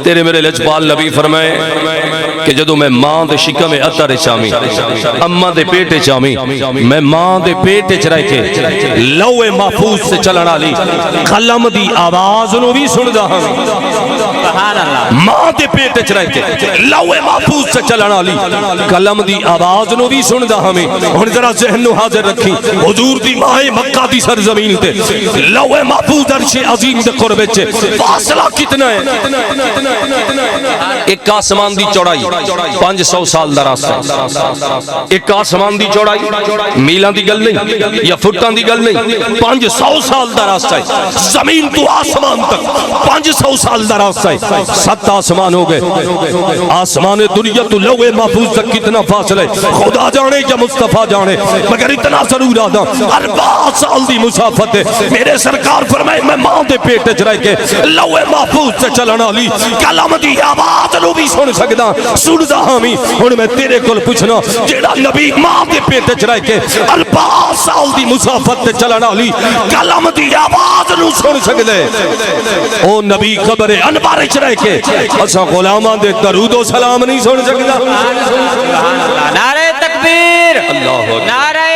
تیرے میرے لجپال نبی فرمائے کہ جدو میں ماں دے شکم اتر چامی اماں دے پیٹے چامی میں ماں دے پیٹے چرائے کے لوے محفوظ سے چلنا لی قلم دی آواز نو بھی سن دا ہم ماں دے پیٹے چرائے کے لوے محفوظ سے چلنا لی قلم دی آواز نو بھی سن دا ہمیں اور ذرا ذہن نو حاضر رکھی حضور دی ماں مکہ دی سرزمین تے لوے محفوظ عرش عظیم دے قربے چھے فاصلہ کتنا ہے ایک آسمان دی چوڑائی 500 سال دا راستہ ایک آسمان دی چوڑائی میلان دی گل نہیں یا فٹان دی گل نہیں 500 سال دا راستہ ہے زمین تو آسمان تک 500 سال دا راستہ ہے 7 آسمان ہو گئے آسمان دنیا تو لوے محفوظ تک کتنا فاصلہ ہے خدا جانے یا مصطفیٰ جانے مگر اتنا ضرور آدھا 40 سال دی مسافت ہے میرے سرکار فرمائے میں ماں دے پیٹ چرائے کے لوے محفوظ سے چلنا لی کلام دی آواز نو بھی سن سکدا سن دا ہمیں ہن میں تیرے کول پوچھنا جیڑا نبی ماں دے پیٹ چرائے کے 40 سال دی مسافت تے چلنا لی کلام دی آواز نو سن سکدے او نبی قبر انوار چرائے کے اساں غلاماں دے درود و سلام نہیں سن سکدا نعرہ تکبیر اللہ نعرہ